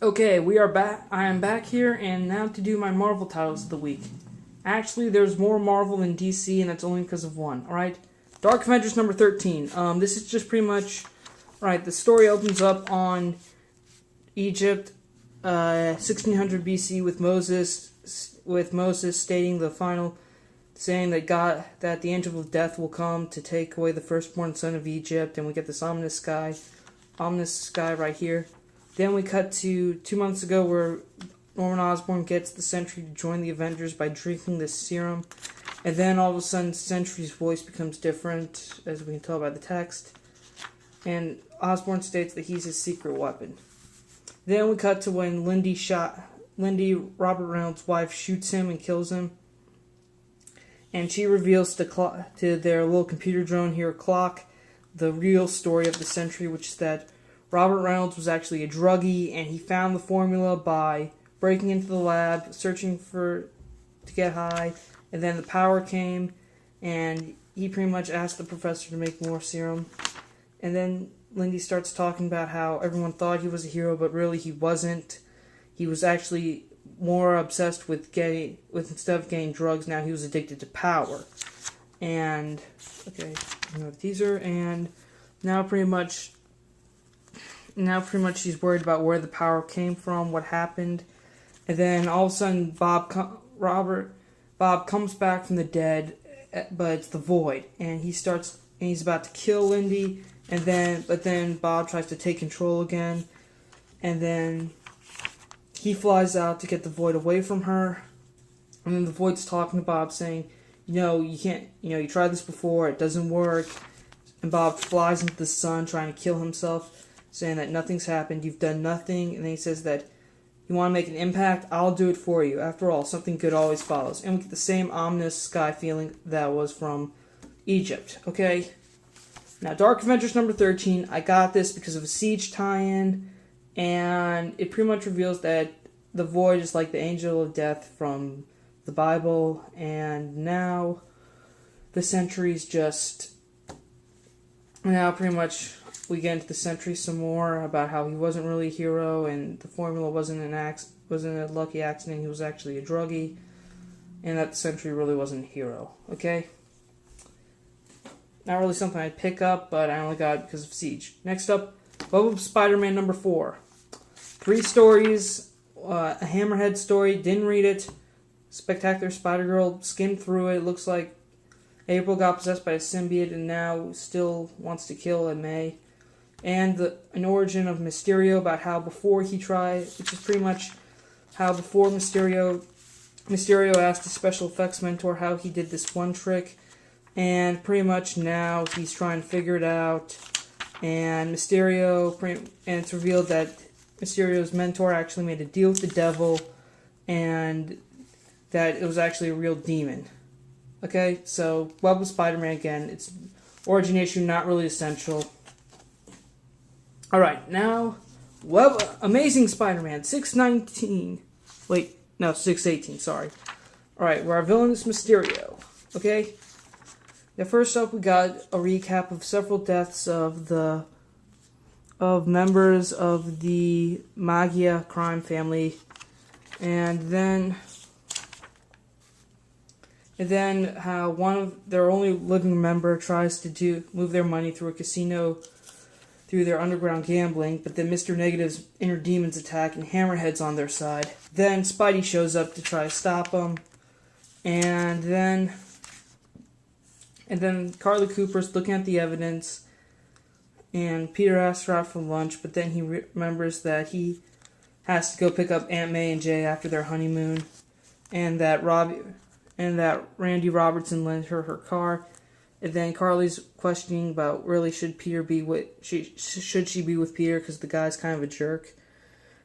Okay, we are back. I am back here, and now to do my Marvel titles of the week. Actually, there's more Marvel than DC, and that's only because of one. All right, Dark Avengers number 13. This is just pretty much right. The story opens up on Egypt, 1600 BC, with Moses stating the final, saying that the angel of death will come to take away the firstborn son of Egypt, and we get this ominous sky right here. Then we cut to 2 months ago where Norman Osborn gets the Sentry to join the Avengers by drinking this serum. And then all of a sudden Sentry's voice becomes different, as we can tell by the text. And Osborn states that he's his secret weapon. Then we cut to when Lindy, Robert Reynolds' wife, shoots him and kills him. And she reveals to their little computer drone here, Clock, the real story of the Sentry, which is that Robert Reynolds was actually a druggie, and he found the formula by breaking into the lab, searching to get high, and then the power came, and he pretty much asked the professor to make more serum. And then Lindy starts talking about how everyone thought he was a hero, but really he wasn't. He was actually more obsessed with instead of getting drugs, now he was addicted to power. And, okay, teaser, and now pretty much she's worried about where the power came from, what happened. And then all of a sudden Bob comes back from the dead, but it's the Void, and he's about to kill Lindy, but then Bob tries to take control again, and then he flies out to get the Void away from her. And then the Void's talking to Bob saying, you can't, you tried this before, it doesn't work. And Bob flies into the sun trying to kill himself, saying that nothing's happened, you've done nothing. And then he says that you want to make an impact, I'll do it for you. After all, something good always follows. And we get the same ominous sky feeling that was from Egypt. Okay? Now, Dark Avengers number 13, I got this because of a Siege tie-in, and it pretty much reveals that the Void is like the angel of death from the Bible, and now the Sentry's pretty much we get into the Sentry some more about how he wasn't really a hero, and the formula wasn't a lucky accident, he was actually a druggie, and that the Sentry really wasn't a hero. Okay? Not really something I'd pick up, but I only got it because of Siege. Next up, Web of Spider-Man number 4. 3 stories, a Hammerhead story, didn't read it. Spectacular Spider-Girl, skimmed through it. Looks like April got possessed by a symbiote and now still wants to kill a May. And an origin of Mysterio, about how before he tried, which is pretty much how before Mysterio asked his special effects mentor how he did this one trick, and pretty much now he's trying to figure it out. And it's revealed that Mysterio's mentor actually made a deal with the devil, and that it was actually a real demon. Okay, so Web of Spider-Man again. It's origin issue, not really essential. Alright, now, Amazing Spider-Man, 618. Wait, no, 618, sorry. Alright, where our villain is Mysterio. Okay? Now, first up, we got a recap of several deaths of members of the Magia crime family. And then how one of their only living member tries to move their money through a casino through their underground gambling, but then Mr. Negative's inner demons attack and Hammerhead's on their side. Then Spidey shows up to try to stop them. And then Carly Cooper's looking at the evidence, and Peter asks her out for lunch, but then he remembers that he has to go pick up Aunt May and Jay after their honeymoon, and that Randy Robertson lent her car. And then Carly's questioning about really should she be with Peter because the guy's kind of a jerk.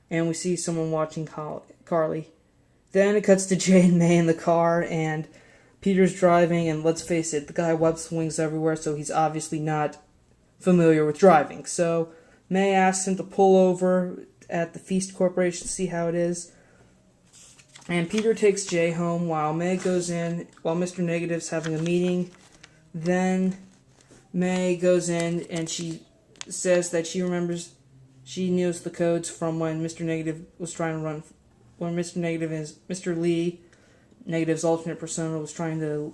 And we see someone watching Carly. Then it cuts to Jay and May in the car, and Peter's driving, and let's face it, the guy web swings everywhere, so he's obviously not familiar with driving. So May asks him to pull over at the Feast Corporation to see how it is. And Peter takes Jay home while May goes in, while Mr. Negative's having a meeting. Then May goes in and she says that she remembers She knows the codes from when Mr. Negative was trying to run, when Mr. Lee, Negative's alternate persona, was trying to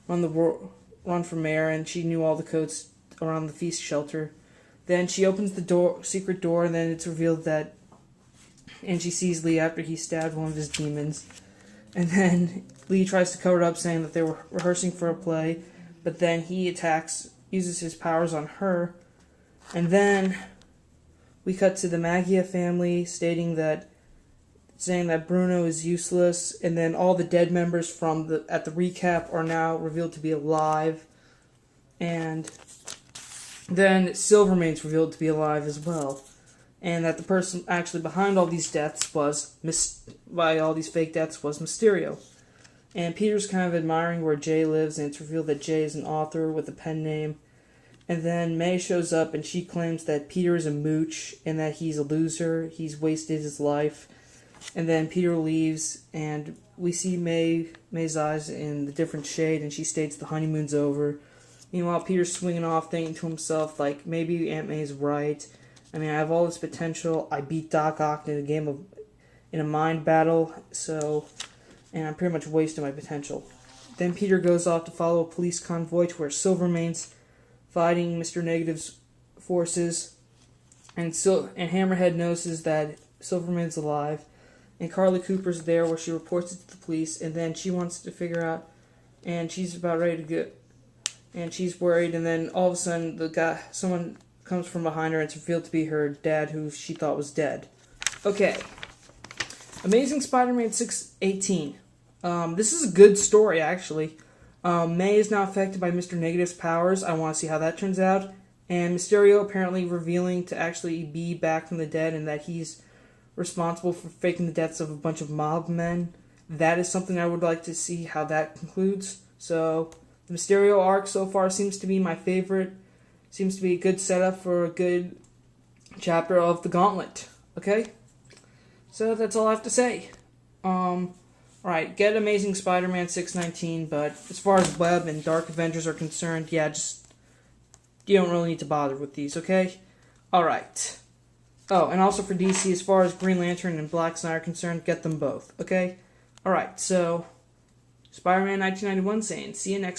run for mayor, and she knew all the codes around the feast shelter. Then she opens the secret door, and then it's revealed that, and she sees Lee after he stabbed one of his demons. And then Lee tries to cover it up, saying that they were rehearsing for a play, but then he uses his powers on her. And then we cut to the Maggia family saying that Bruno is useless, and then all the dead members at the recap are now revealed to be alive, and then Silvermane's revealed to be alive as well, and that the person actually behind all these deaths all these fake deaths was Mysterio. And Peter's kind of admiring where Jay lives, and it's revealed that Jay is an author with a pen name. And then May shows up, and she claims that Peter is a mooch, and that he's a loser, he's wasted his life. And then Peter leaves, and we see May's eyes in the different shade, and she states the honeymoon's over. Meanwhile, Peter's swinging off, thinking to himself, like, maybe Aunt May's right. I mean, I have all this potential. I beat Doc Ock in a mind battle, and I'm pretty much wasting my potential. Then Peter goes off to follow a police convoy to where Silvermane's fighting Mr. Negative's forces, and Hammerhead notices that Silvermane's alive, and Carly Cooper's there where she reports it to the police, and then she wants to figure out, and she's about ready to get, and she's worried, and then all of a sudden someone comes from behind her, and it's revealed to be her dad, who she thought was dead. Okay. Amazing Spider-Man 618. This is a good story, actually. May is now affected by Mr. Negative's powers. I want to see how that turns out. And Mysterio apparently revealing to actually be back from the dead, and that he's responsible for faking the deaths of a bunch of mob men. That is something I would like to see how that concludes. So, the Mysterio arc so far seems to be my favorite. Seems to be a good setup for a good chapter of the Gauntlet. Okay? So, that's all I have to say. Alright, get Amazing Spider-Man 619, but as far as Web and Dark Avengers are concerned, yeah, you don't really need to bother with these, okay? Alright. Oh, and also for DC, as far as Green Lantern and Black Knight are concerned, get them both, okay? Alright, so, Spider-Man 1991 saying, see you next